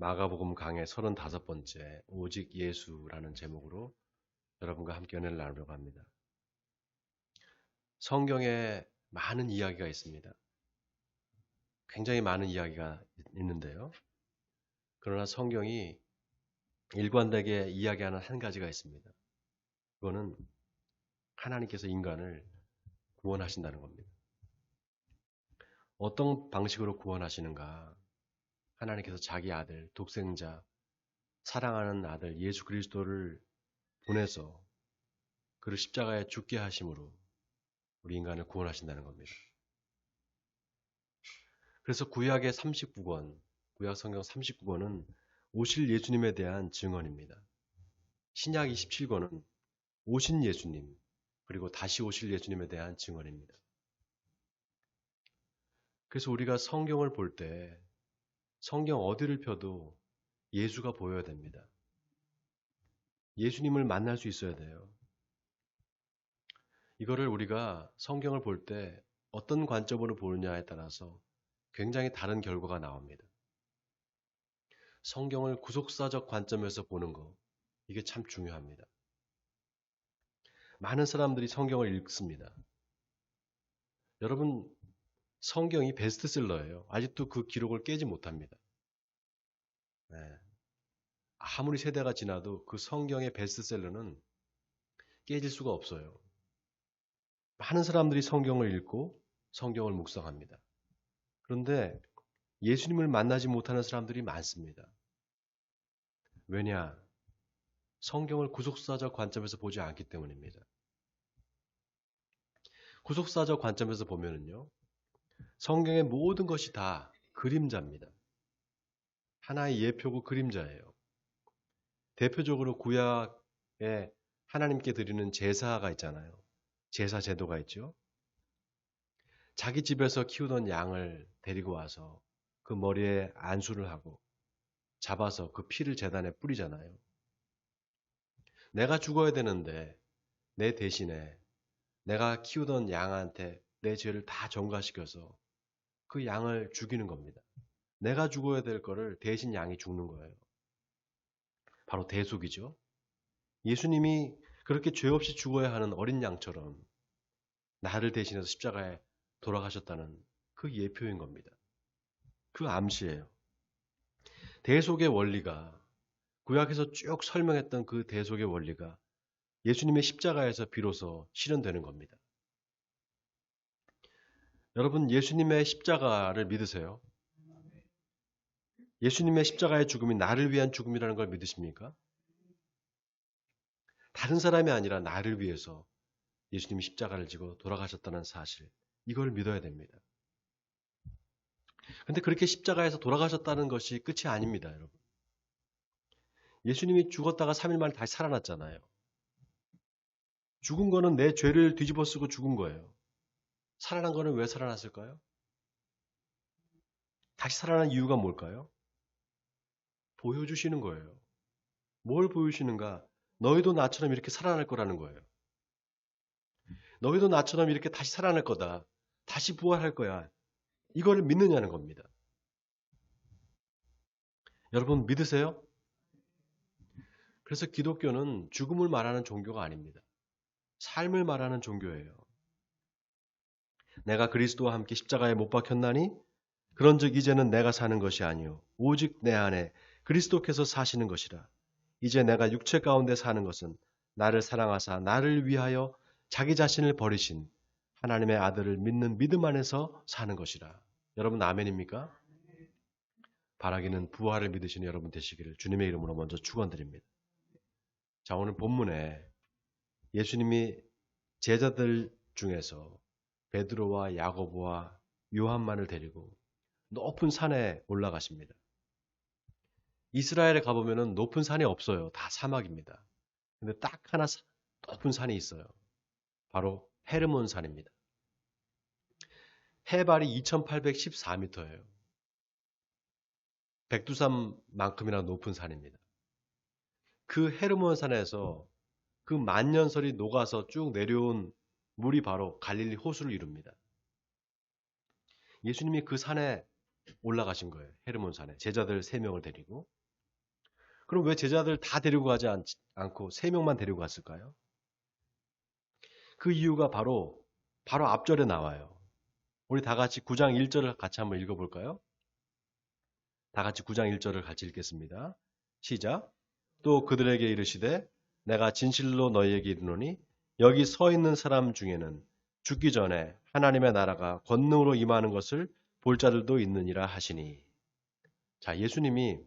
마가복음 강의 35번째 오직 예수라는 제목으로 여러분과 함께 은혜를 나누려고 합니다. 성경에 많은 이야기가 있습니다. 굉장히 많은 이야기가 있는데요. 그러나 성경이 일관되게 이야기하는 한 가지가 있습니다. 그거는 하나님께서 인간을 구원하신다는 겁니다. 어떤 방식으로 구원하시는가? 하나님께서 자기 아들, 독생자, 사랑하는 아들 예수 그리스도를 보내서 그를 십자가에 죽게 하심으로 우리 인간을 구원하신다는 겁니다. 그래서 구약의 39권, 구약 성경 39권은 오실 예수님에 대한 증언입니다. 신약 27권은 오신 예수님, 그리고 다시 오실 예수님에 대한 증언입니다. 그래서 우리가 성경을 볼 때 성경 어디를 펴도 예수가 보여야 됩니다. 예수님을 만날 수 있어야 돼요. 이거를 우리가 성경을 볼 때 어떤 관점으로 보느냐에 따라서 굉장히 다른 결과가 나옵니다. 성경을 구속사적 관점에서 보는 거, 이게 참 중요합니다. 많은 사람들이 성경을 읽습니다. 여러분, 성경이 베스트셀러예요. 아직도 그 기록을 깨지 못합니다. 네. 아무리 세대가 지나도 그 성경의 베스트셀러는 깨질 수가 없어요. 많은 사람들이 성경을 읽고 성경을 묵상합니다. 그런데 예수님을 만나지 못하는 사람들이 많습니다. 왜냐? 성경을 구속사적 관점에서 보지 않기 때문입니다. 구속사적 관점에서 보면은요, 성경의 모든 것이 다 그림자입니다. 하나의 예표고 그림자예요. 대표적으로 구약에 하나님께 드리는 제사가 있잖아요. 제사 제도가 있죠. 자기 집에서 키우던 양을 데리고 와서 그 머리에 안수를 하고 잡아서 그 피를 제단에 뿌리잖아요. 내가 죽어야 되는데 내 대신에 내가 키우던 양한테 내 죄를 다 전가시켜서 그 양을 죽이는 겁니다. 내가 죽어야 될 거를 대신 양이 죽는 거예요. 바로 대속이죠. 예수님이 그렇게 죄 없이 죽어야 하는 어린 양처럼 나를 대신해서 십자가에 돌아가셨다는 그 예표인 겁니다. 그 암시예요. 대속의 원리가 구약에서 쭉 설명했던 그 대속의 원리가 예수님의 십자가에서 비로소 실현되는 겁니다. 여러분, 예수님의 십자가를 믿으세요? 예수님의 십자가의 죽음이 나를 위한 죽음이라는 걸 믿으십니까? 다른 사람이 아니라 나를 위해서 예수님이 십자가를 지고 돌아가셨다는 사실, 이걸 믿어야 됩니다. 근데 그렇게 십자가에서 돌아가셨다는 것이 끝이 아닙니다, 여러분. 예수님이 죽었다가 3일 만에 다시 살아났잖아요. 죽은 거는 내 죄를 뒤집어 쓰고 죽은 거예요. 살아난 거는 왜 살아났을까요? 다시 살아난 이유가 뭘까요? 보여주시는 거예요. 뭘 보여주시는가? 너희도 나처럼 이렇게 살아날 거라는 거예요. 너희도 나처럼 이렇게 다시 살아날 거다. 다시 부활할 거야. 이거를 믿느냐는 겁니다. 여러분 믿으세요? 그래서 기독교는 죽음을 말하는 종교가 아닙니다. 삶을 말하는 종교예요. 내가 그리스도와 함께 십자가에 못 박혔나니 그런즉 이제는 내가 사는 것이 아니요 오직 내 안에 그리스도께서 사시는 것이라. 이제 내가 육체 가운데 사는 것은 나를 사랑하사 나를 위하여 자기 자신을 버리신 하나님의 아들을 믿는 믿음 안에서 사는 것이라. 여러분 아멘입니까? 바라기는 부활을 믿으시는 여러분 되시기를 주님의 이름으로 먼저 축원드립니다. 자, 오늘 본문에 예수님이 제자들 중에서 베드로와 야고보와 요한만을 데리고 높은 산에 올라가십니다. 이스라엘에 가보면 높은 산이 없어요. 다 사막입니다. 근데 딱 하나 높은 산이 있어요. 바로 헤르몬 산입니다. 해발이 2814m예요. 백두산만큼이나 높은 산입니다. 그 헤르몬 산에서 그 만년설이 녹아서 쭉 내려온 물이 바로 갈릴리 호수를 이룹니다. 예수님이 그 산에 올라가신 거예요. 헤르몬산에. 제자들 3명을 데리고. 그럼 왜 제자들 다 데리고 가지 않고 3명만 데리고 갔을까요? 그 이유가 바로 앞절에 나와요. 우리 다 같이 9장 1절을 같이 한번 읽어볼까요? 다 같이 9장 1절을 같이 읽겠습니다. 시작. 또 그들에게 이르시되 내가 진실로 너희에게 이르노니 여기 서 있는 사람 중에는 죽기 전에 하나님의 나라가 권능으로 임하는 것을 볼 자들도 있느니라 하시니. 자, 예수님이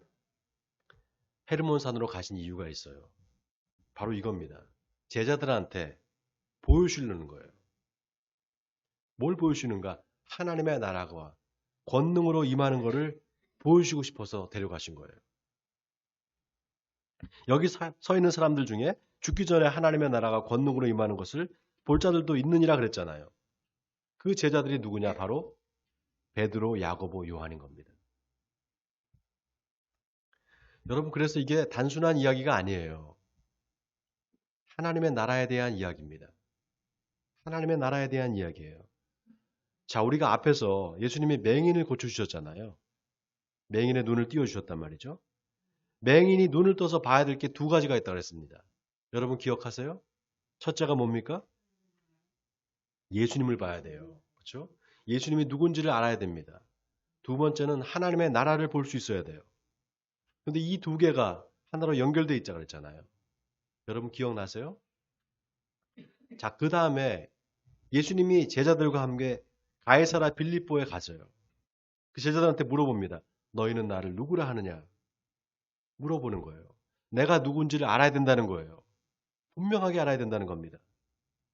헤르몬산으로 가신 이유가 있어요. 바로 이겁니다. 제자들한테 보여주려는 거예요. 뭘 보여주는가? 하나님의 나라가 권능으로 임하는 것을 보여주고 싶어서 데려가신 거예요. 여기 서 있는 사람들 중에 죽기 전에 하나님의 나라가 권능으로 임하는 것을 볼 자들도 있느니라 그랬잖아요. 그 제자들이 누구냐? 바로 베드로, 야고보, 요한인 겁니다. 여러분, 그래서 이게 단순한 이야기가 아니에요. 하나님의 나라에 대한 이야기입니다. 하나님의 나라에 대한 이야기예요. 자, 우리가 앞에서 예수님이 맹인을 고쳐주셨잖아요. 맹인의 눈을 띄워주셨단 말이죠. 맹인이 눈을 떠서 봐야 될 게 2가지가 있다고 했습니다. 여러분 기억하세요? 첫째가 뭡니까? 예수님을 봐야 돼요. 그렇죠? 예수님이 누군지를 알아야 됩니다. 2번째는 하나님의 나라를 볼 수 있어야 돼요. 근데 이 2개가 하나로 연결되어 있자고 그랬잖아요. 여러분 기억나세요? 자, 그 다음에 예수님이 제자들과 함께 가이사라 빌립보에 갔어요. 그 제자들한테 물어봅니다. 너희는 나를 누구라 하느냐? 물어보는 거예요. 내가 누군지를 알아야 된다는 거예요. 분명하게 알아야 된다는 겁니다.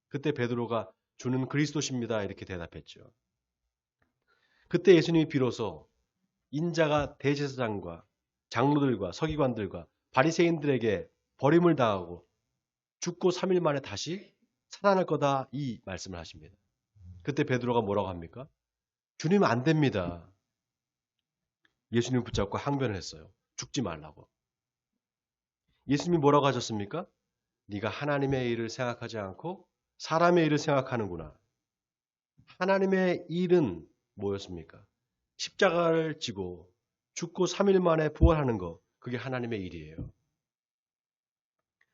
그때 베드로가 주는 그리스도십니다. 이렇게 대답했죠. 그때 예수님이 비로소 인자가 대제사장과 장로들과 서기관들과 바리새인들에게 버림을 당하고 죽고 3일 만에 다시 살아날 거다 이 말씀을 하십니다. 그때 베드로가 뭐라고 합니까? 주님 안 됩니다. 예수님 붙잡고 항변을 했어요. 죽지 말라고. 예수님이 뭐라고 하셨습니까? 네가 하나님의 일을 생각하지 않고 사람의 일을 생각하는구나. 하나님의 일은 뭐였습니까? 십자가를 지고 죽고 3일 만에 부활하는 거, 그게 하나님의 일이에요.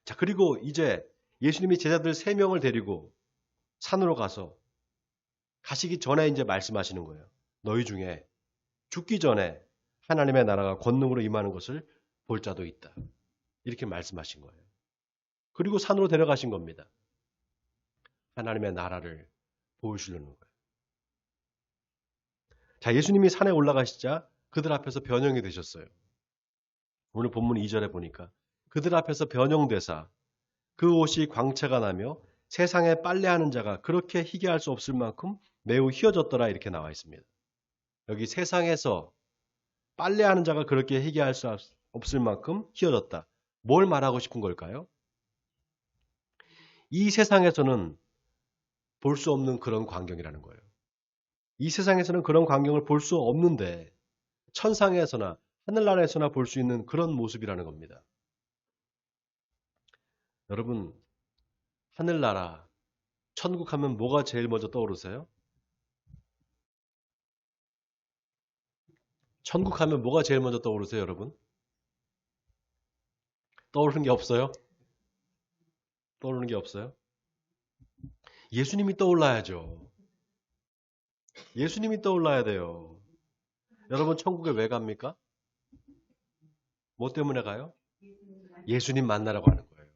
자, 그리고 이제 예수님이 제자들 3명을 데리고 산으로 가서 가시기 전에 이제 말씀하시는 거예요. 너희 중에 죽기 전에 하나님의 나라가 권능으로 임하는 것을 볼 자도 있다. 이렇게 말씀하신 거예요. 그리고 산으로 데려가신 겁니다. 하나님의 나라를 보여주려는 거예요. 자, 예수님이 산에 올라가시자 그들 앞에서 변형이 되셨어요. 오늘 본문 2절에 보니까 그들 앞에서 변형되사 그 옷이 광채가 나며 세상에 빨래하는 자가 그렇게 희게 할 수 없을 만큼 매우 희어졌더라 이렇게 나와 있습니다. 여기 세상에서 빨래하는 자가 그렇게 희게 할 수 없을 만큼 희어졌다. 뭘 말하고 싶은 걸까요? 이 세상에서는 볼 수 없는 그런 광경이라는 거예요. 이 세상에서는 그런 광경을 볼 수 없는데 천상에서나 하늘나라에서나 볼 수 있는 그런 모습이라는 겁니다. 여러분, 하늘나라, 천국 하면 뭐가 제일 먼저 떠오르세요? 천국 하면 뭐가 제일 먼저 떠오르세요, 여러분? 떠오르는 게 없어요? 떠오르는 게 없어요? 예수님이 떠올라야죠. 예수님이 떠올라야 돼요. 여러분, 천국에 왜 갑니까? 뭐 때문에 가요? 예수님 만나러 가는 거예요.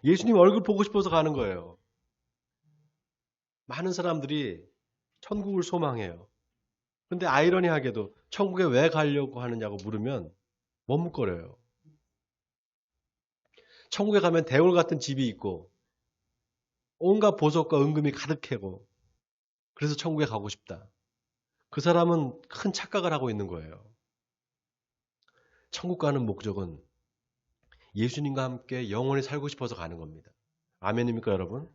예수님 얼굴 보고 싶어서 가는 거예요. 많은 사람들이 천국을 소망해요. 근데 아이러니하게도 천국에 왜 가려고 하느냐고 물으면 머뭇거려요. 천국에 가면 대궐 같은 집이 있고 온갖 보석과 은금이 가득하고 그래서 천국에 가고 싶다. 그 사람은 큰 착각을 하고 있는 거예요. 천국 가는 목적은 예수님과 함께 영원히 살고 싶어서 가는 겁니다. 아멘입니까, 여러분?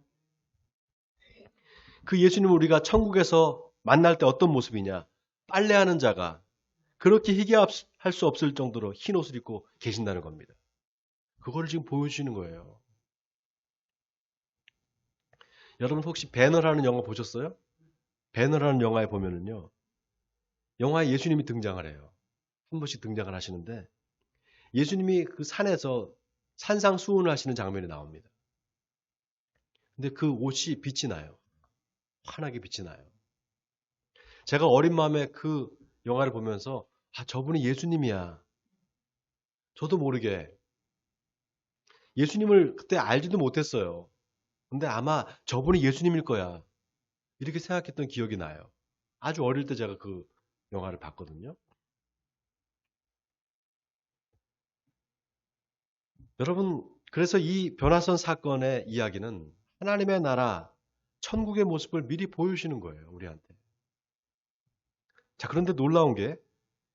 그 예수님을 우리가 천국에서 만날 때 어떤 모습이냐? 빨래하는 자가 그렇게 희게 할 수 없을 정도로 흰 옷을 입고 계신다는 겁니다. 그거를 지금 보여주시는 거예요. 여러분 혹시 배너라는 영화 보셨어요? 배너라는 영화에 보면은요, 영화에 예수님이 등장을 해요. 한 번씩 등장을 하시는데 예수님이 그 산에서 산상수훈을 하시는 장면이 나옵니다. 근데 그 옷이 빛이 나요. 환하게 빛이 나요. 제가 어린 마음에 그 영화를 보면서 저분이 예수님이야. 저도 모르게 예수님을 그때 알지도 못했어요. 근데 아마 저분이 예수님일 거야. 이렇게 생각했던 기억이 나요. 아주 어릴 때 제가 그 영화를 봤거든요. 여러분, 그래서 이 변화선 사건의 이야기는 하나님의 나라, 천국의 모습을 미리 보여주시는 거예요, 우리한테. 자, 그런데 놀라운 게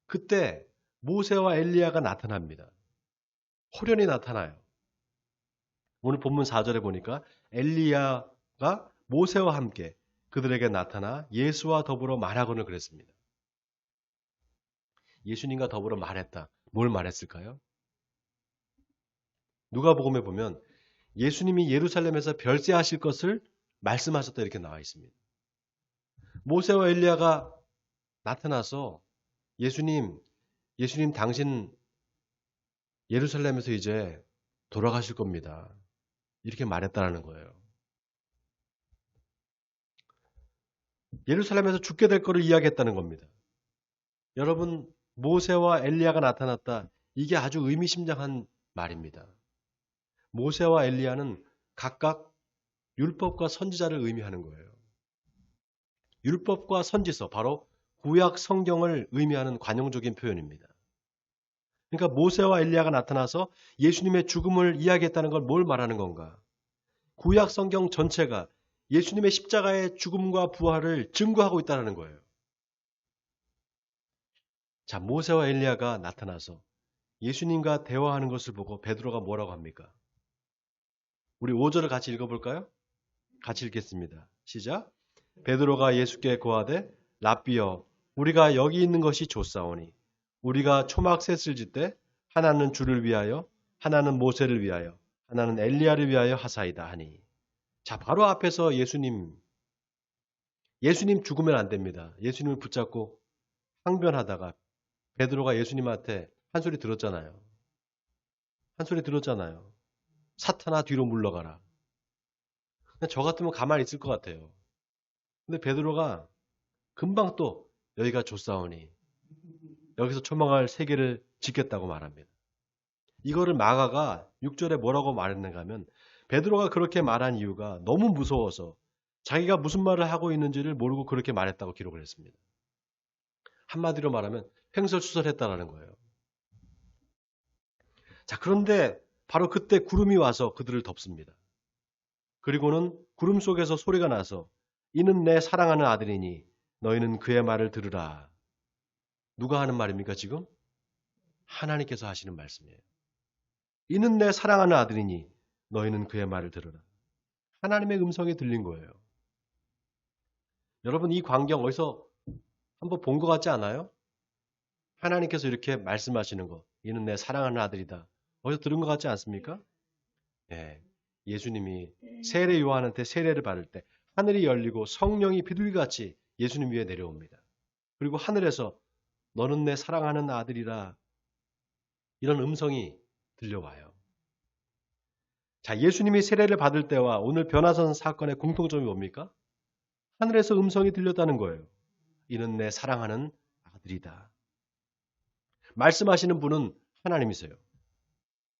그때 모세와 엘리야가 나타납니다. 호련히 나타나요. 오늘 본문 4절에 보니까 엘리야가 모세와 함께 그들에게 나타나 예수와 더불어 말하거늘 그랬습니다. 예수님과 더불어 말했다. 뭘 말했을까요? 누가복음에 보면 예수님이 예루살렘에서 별세하실 것을 말씀하셨다 이렇게 나와 있습니다. 모세와 엘리야가 나타나서 예수님 당신 예루살렘에서 이제 돌아가실 겁니다. 이렇게 말했다라는 거예요. 예루살렘에서 죽게 될 거를 이야기했다는 겁니다. 여러분, 모세와 엘리야가 나타났다. 이게 아주 의미심장한 말입니다. 모세와 엘리야는 각각 율법과 선지자를 의미하는 거예요. 율법과 선지서, 바로 구약 성경을 의미하는 관용적인 표현입니다. 그러니까 모세와 엘리야가 나타나서 예수님의 죽음을 이야기했다는 걸 뭘 말하는 건가? 구약 성경 전체가 예수님의 십자가의 죽음과 부활을 증거하고 있다는 거예요. 자, 모세와 엘리야가 나타나서 예수님과 대화하는 것을 보고 베드로가 뭐라고 합니까? 우리 5절을 같이 읽어볼까요? 같이 읽겠습니다. 시작. 베드로가 예수께 고하되 랍비여 우리가 여기 있는 것이 좋사오니 우리가 초막 셋을 짓되 하나는 주를 위하여 하나는 모세를 위하여 하나는 엘리야를 위하여 하사이다 하니. 자, 바로 앞에서 예수님 죽으면 안 됩니다. 예수님을 붙잡고 항변하다가 베드로가 예수님한테 한 소리 들었잖아요. 사탄아 뒤로 물러가라. 저 같으면 가만히 있을 것 같아요. 근데 베드로가 금방 또 여기가 좋사오니 여기서 초막을 3개를 짓겠다고 말합니다. 이거를 마가가 6절에 뭐라고 말했는가 하면 베드로가 그렇게 말한 이유가 너무 무서워서 자기가 무슨 말을 하고 있는지를 모르고 그렇게 말했다고 기록을 했습니다. 한마디로 말하면 횡설수설했다라는 거예요. 자, 그런데 바로 그때 구름이 와서 그들을 덮습니다. 그리고는 구름 속에서 소리가 나서 이는 내 사랑하는 아들이니 너희는 그의 말을 들으라. 누가 하는 말입니까 지금? 하나님께서 하시는 말씀이에요. 이는 내 사랑하는 아들이니 너희는 그의 말을 들으라. 하나님의 음성이 들린 거예요. 여러분 이 광경 어디서 한번 본 것 같지 않아요? 하나님께서 이렇게 말씀하시는 거. 이는 내 사랑하는 아들이다. 어디서 들은 것 같지 않습니까? 네. 예수님이 세례 요한한테 세례를 받을 때 하늘이 열리고 성령이 비둘기같이 예수님 위에 내려옵니다. 그리고 하늘에서 너는 내 사랑하는 아들이라 이런 음성이 들려와요. 자, 예수님이 세례를 받을 때와 오늘 변화선 사건의 공통점이 뭡니까? 하늘에서 음성이 들렸다는 거예요. 이는 내 사랑하는 아들이다. 말씀하시는 분은 하나님이세요.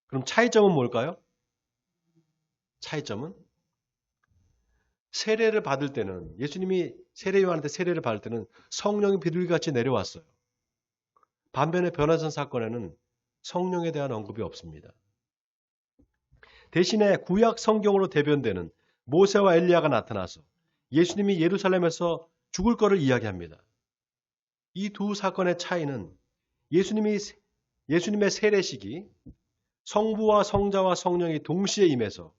그럼 차이점은 뭘까요? 차이점은 세례를 받을 때는 예수님이 세례 요한한테 세례를 받을 때는 성령이 비둘기같이 내려왔어요. 반면에 변화선 사건에는 성령에 대한 언급이 없습니다. 대신에 구약 성경으로 대변되는 모세와 엘리야가 나타나서 예수님이 예루살렘에서 죽을 것을 이야기합니다. 이 두 사건의 차이는 예수님의 세례식이 성부와 성자와 성령이 동시에 임해서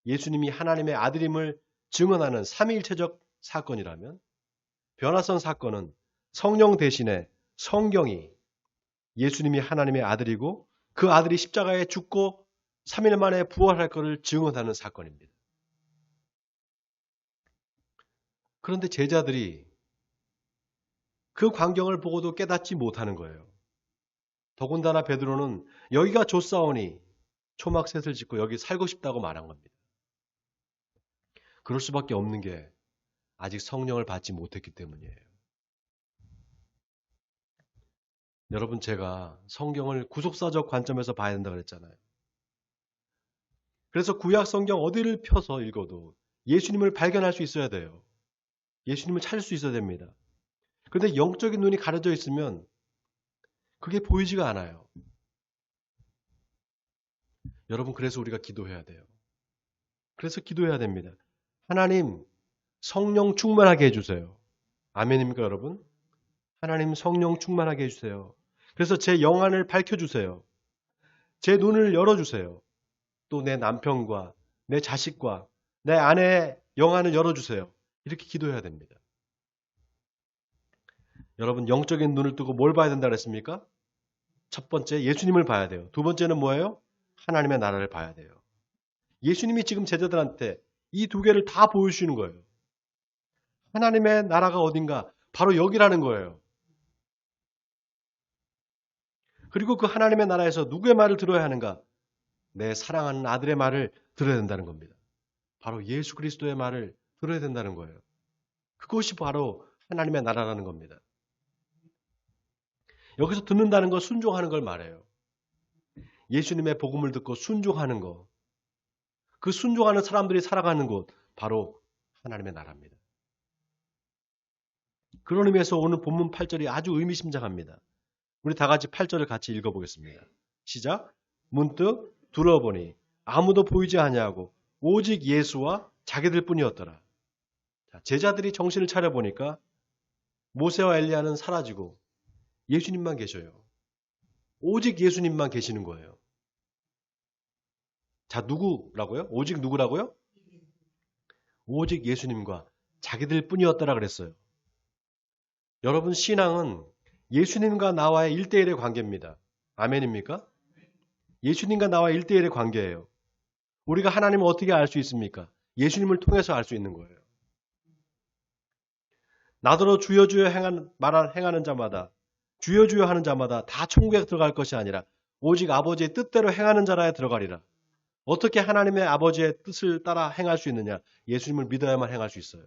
예수님이 하나님의 아들임을 증언하는 삼위일체적 사건이라면 변화선 사건은 성령 대신에 성경이 예수님이 하나님의 아들이고 그 아들이 십자가에 죽고 3일 만에 부활할 것을 증언하는 사건입니다. 그런데 제자들이 그 광경을 보고도 깨닫지 못하는 거예요. 더군다나 베드로는 여기가 좋사오니 초막셋을 짓고 여기 살고 싶다고 말한 겁니다. 그럴 수밖에 없는 게 아직 성령을 받지 못했기 때문이에요. 여러분, 제가 성경을 구속사적 관점에서 봐야 된다고 그랬잖아요. 그래서 구약 성경 어디를 펴서 읽어도 예수님을 발견할 수 있어야 돼요. 예수님을 찾을 수 있어야 됩니다. 그런데 영적인 눈이 가려져 있으면 그게 보이지가 않아요. 여러분, 그래서 우리가 기도해야 돼요. 그래서 기도해야 됩니다. 하나님, 성령 충만하게 해주세요. 아멘입니까, 여러분? 하나님, 성령 충만하게 해주세요. 그래서 제 영안을 밝혀주세요. 제 눈을 열어주세요. 또 내 남편과 내 자식과 내 아내의 영안을 열어주세요. 이렇게 기도해야 됩니다. 여러분, 영적인 눈을 뜨고 뭘 봐야 된다 그랬습니까? 첫 번째, 예수님을 봐야 돼요. 두 번째는 뭐예요? 하나님의 나라를 봐야 돼요. 예수님이 지금 제자들한테 이 두 개를 다 보여주시는 거예요. 하나님의 나라가 어딘가? 바로 여기라는 거예요. 그리고 그 하나님의 나라에서 누구의 말을 들어야 하는가? 내 사랑하는 아들의 말을 들어야 된다는 겁니다. 바로 예수 그리스도의 말을 들어야 된다는 거예요. 그것이 바로 하나님의 나라라는 겁니다. 여기서 듣는다는 거 순종하는 걸 말해요. 예수님의 복음을 듣고 순종하는 거. 그 순종하는 사람들이 살아가는 곳, 바로 하나님의 나라입니다. 그런 의미에서 오늘 본문 8절이 아주 의미심장합니다. 우리 다 같이 8절을 같이 읽어보겠습니다. 시작. 문득 둘러보니 아무도 보이지 아니하고 오직 예수와 자기들 뿐이었더라. 제자들이 정신을 차려보니까 모세와 엘리야는 사라지고 예수님만 계셔요. 오직 예수님만 계시는 거예요. 자, 누구라고요? 오직 누구라고요? 오직 예수님과 자기들 뿐이었더라 그랬어요. 여러분, 신앙은 예수님과 나와의 1대1의 관계입니다. 아멘입니까? 예수님과 나와의 1대1의 관계예요. 우리가 하나님을 어떻게 알 수 있습니까? 예수님을 통해서 알 수 있는 거예요. 나더러 주여 주여 행하는 자마다, 주여 주여 하는 자마다 다 천국에 들어갈 것이 아니라 오직 아버지의 뜻대로 행하는 자라에 들어가리라. 어떻게 하나님의 아버지의 뜻을 따라 행할 수 있느냐? 예수님을 믿어야만 행할 수 있어요.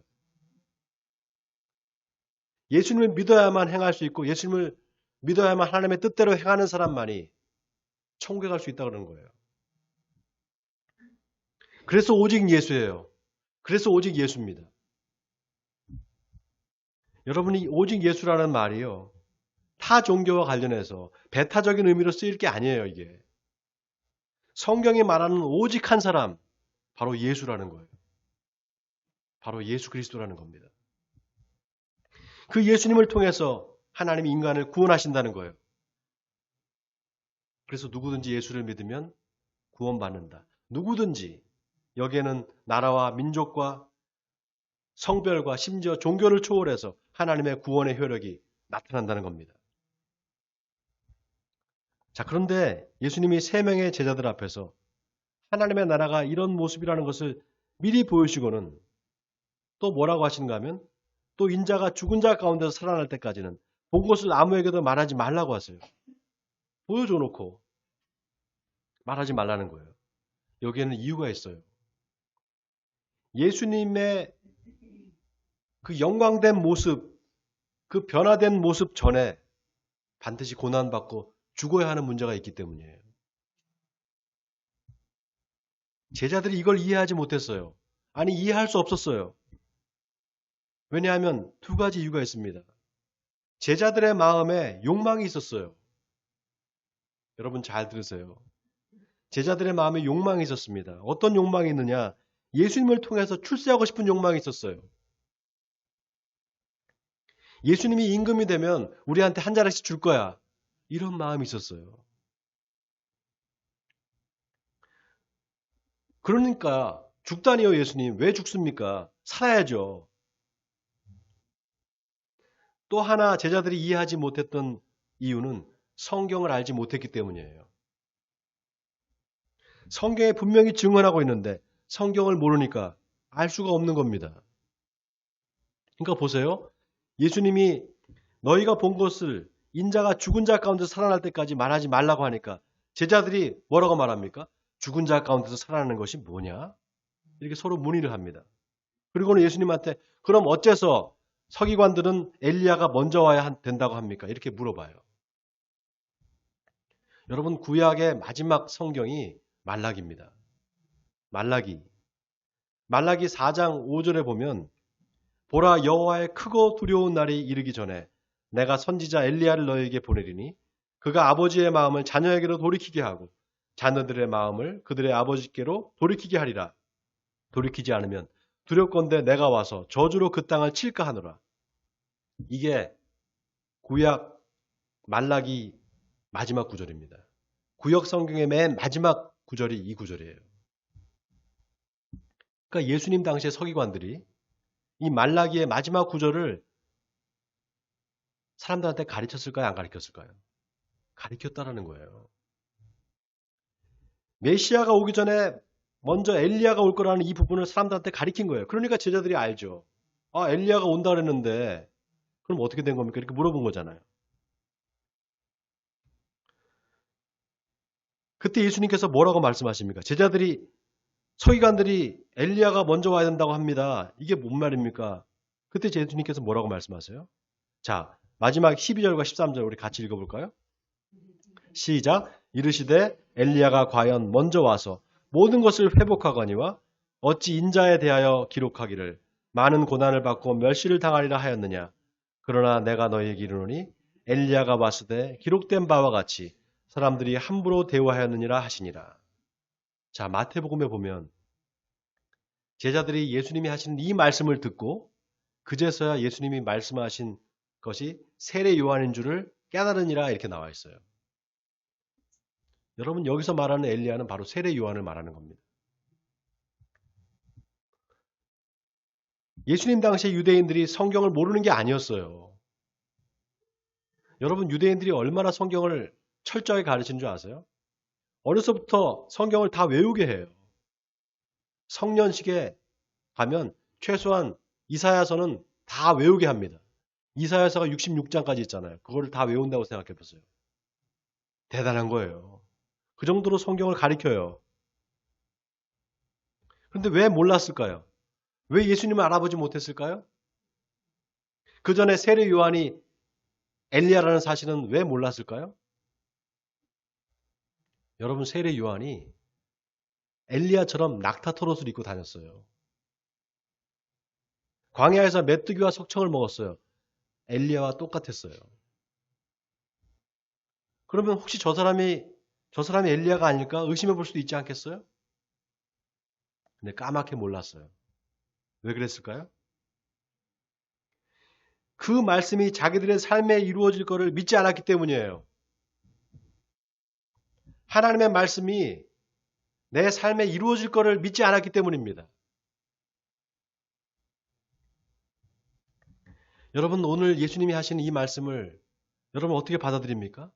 예수님을 믿어야만 행할 수 있고 예수님을 믿어야만 하나님의 뜻대로 행하는 사람만이 천국에 갈 수 있다 그러는 거예요. 그래서 오직 예수예요. 그래서 오직 예수입니다. 여러분이 오직 예수라는 말이요. 타 종교와 관련해서 배타적인 의미로 쓰일 게 아니에요, 이게. 성경이 말하는 오직 한 사람, 바로 예수라는 거예요. 바로 예수 그리스도라는 겁니다. 그 예수님을 통해서 하나님이 인간을 구원하신다는 거예요. 그래서 누구든지 예수를 믿으면 구원받는다. 누구든지. 여기에는 나라와 민족과 성별과 심지어 종교를 초월해서 하나님의 구원의 효력이 나타난다는 겁니다. 자, 그런데 예수님이 3명의 제자들 앞에서 하나님의 나라가 이런 모습이라는 것을 미리 보여주시고는 또 뭐라고 하시는가 하면 또 인자가 죽은 자 가운데서 살아날 때까지는 본 것을 아무에게도 말하지 말라고 하세요. 보여줘 놓고 말하지 말라는 거예요. 여기에는 이유가 있어요. 예수님의 그 영광된 모습, 그 변화된 모습 전에 반드시 고난받고 죽어야 하는 문제가 있기 때문이에요. 제자들이 이걸 이해하지 못했어요. 아니, 이해할 수 없었어요. 왜냐하면 2가지 이유가 있습니다. 제자들의 마음에 욕망이 있었어요. 여러분 잘 들으세요. 제자들의 마음에 욕망이 있었습니다. 어떤 욕망이 있느냐? 예수님을 통해서 출세하고 싶은 욕망이 있었어요. 예수님이 임금이 되면 우리한테 한 자락씩 줄 거야. 이런 마음이 있었어요. 그러니까 죽다니요, 예수님. 왜 죽습니까? 살아야죠. 또 하나 제자들이 이해하지 못했던 이유는 성경을 알지 못했기 때문이에요. 성경에 분명히 증언하고 있는데 성경을 모르니까 알 수가 없는 겁니다. 그러니까 보세요. 예수님이 너희가 본 것을 인자가 죽은 자 가운데서 살아날 때까지 말하지 말라고 하니까 제자들이 뭐라고 말합니까? 죽은 자 가운데서 살아나는 것이 뭐냐? 이렇게 서로 문의를 합니다. 그리고는 예수님한테 그럼 어째서 서기관들은 엘리야가 먼저 와야 된다고 합니까? 이렇게 물어봐요. 여러분, 구약의 마지막 성경이 말라기입니다. 말라기 4장 5절에 보면 보라, 여호와의 크고 두려운 날이 이르기 전에 내가 선지자 엘리야를 너에게 보내리니 그가 아버지의 마음을 자녀에게로 돌이키게 하고 자녀들의 마음을 그들의 아버지께로 돌이키게 하리라. 돌이키지 않으면 두렵건대 내가 와서 저주로 그 땅을 칠까 하노라. 이게 구약 말라기 마지막 구절입니다. 구약 성경의 맨 마지막 구절이 이 구절이에요. 그러니까 예수님 당시의 서기관들이 이 말라기의 마지막 구절을 사람들한테 가르쳤을까요? 안 가르쳤을까요? 가르쳤다라는 거예요. 메시아가 오기 전에 먼저 엘리야가 올 거라는 이 부분을 사람들한테 가르친 거예요. 그러니까 제자들이 알죠. 아, 엘리야가 온다 그랬는데 그럼 어떻게 된 겁니까? 이렇게 물어본 거잖아요. 그때 예수님께서 뭐라고 말씀하십니까? 제자들이 서기관들이 엘리야가 먼저 와야 된다고 합니다. 이게 뭔 말입니까? 그때 예수님께서 뭐라고 말씀하세요? 자, 마지막 12절과 13절 우리 같이 읽어볼까요? 시작. 이르시되 엘리야가 과연 먼저 와서 모든 것을 회복하거니와 어찌 인자에 대하여 기록하기를 많은 고난을 받고 멸시를 당하리라 하였느냐. 그러나 내가 너희에게 이르노니 엘리야가 왔으되 기록된 바와 같이 사람들이 함부로 대우하였느니라 하시니라. 자, 마태복음에 보면 제자들이 예수님이 하시는 이 말씀을 듣고 그제서야 예수님이 말씀하신 것이 세례 요한인 줄을 깨달으니라 이렇게 나와 있어요. 여러분, 여기서 말하는 엘리야는 바로 세례 요한을 말하는 겁니다. 예수님 당시에 유대인들이 성경을 모르는 게 아니었어요. 여러분, 유대인들이 얼마나 성경을 철저하게 가르치는 줄 아세요? 어려서부터 성경을 다 외우게 해요. 성년식에 가면 최소한 이사야서는 다 외우게 합니다. 이사야서가 66장까지 있잖아요. 그거를 다 외운다고 생각해 보세요. 대단한 거예요. 그 정도로 성경을 가르쳐요. 그런데 왜 몰랐을까요? 왜 예수님을 알아보지 못했을까요? 그 전에 세례 요한이 엘리야라는 사실은 왜 몰랐을까요? 여러분, 세례 요한이 엘리야처럼 낙타토롯을 입고 다녔어요. 광야에서 메뚜기와 석청을 먹었어요. 엘리야와 똑같았어요. 그러면 혹시 저 사람이 엘리야가 아닐까 의심해 볼 수도 있지 않겠어요? 근데 까맣게 몰랐어요. 왜 그랬을까요? 그 말씀이 자기들의 삶에 이루어질 것을 믿지 않았기 때문이에요. 하나님의 말씀이 내 삶에 이루어질 것을 믿지 않았기 때문입니다. 여러분, 오늘 예수님이 하시는 이 말씀을 여러분 어떻게 받아들입니까?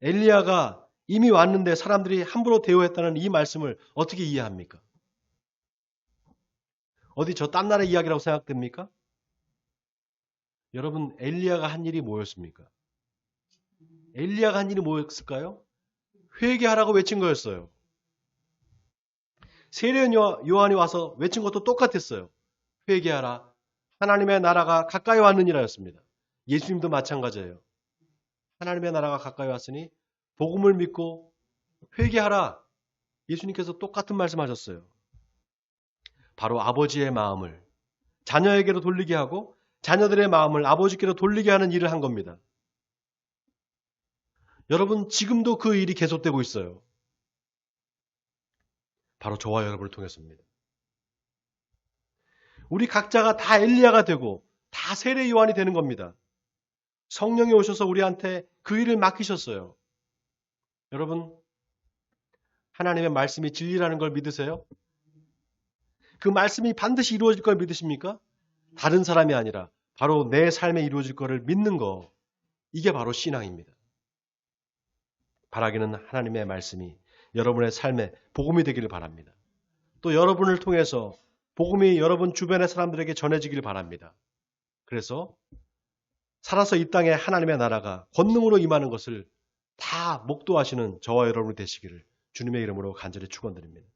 엘리야가 이미 왔는데 사람들이 함부로 대우했다는 이 말씀을 어떻게 이해합니까? 어디 저 딴 나라 이야기라고 생각됩니까? 여러분, 엘리야가 한 일이 뭐였습니까? 엘리야가 한 일이 뭐였을까요? 회개하라고 외친 거였어요. 세례 요한이 와서 외친 것도 똑같았어요. 회개하라. 하나님의 나라가 가까이 왔느니라였습니다. 예수님도 마찬가지예요. 하나님의 나라가 가까이 왔으니 복음을 믿고 회개하라. 예수님께서 똑같은 말씀하셨어요. 바로 아버지의 마음을 자녀에게로 돌리게 하고 자녀들의 마음을 아버지께로 돌리게 하는 일을 한 겁니다. 여러분, 지금도 그 일이 계속되고 있어요. 바로 저와 여러분을 통해서입니다. 우리 각자가 다 엘리야가 되고 다 세례 요한이 되는 겁니다. 성령이 오셔서 우리한테 그 일을 맡기셨어요. 여러분, 하나님의 말씀이 진리라는 걸 믿으세요? 그 말씀이 반드시 이루어질 걸 믿으십니까? 다른 사람이 아니라 바로 내 삶에 이루어질 것을 믿는 거, 이게 바로 신앙입니다. 바라기는 하나님의 말씀이 여러분의 삶에 복음이 되기를 바랍니다. 또 여러분을 통해서 복음이 여러분 주변의 사람들에게 전해지기를 바랍니다. 그래서 살아서 이 땅에 하나님의 나라가 권능으로 임하는 것을 다 목도하시는 저와 여러분이 되시기를 주님의 이름으로 간절히 축원드립니다.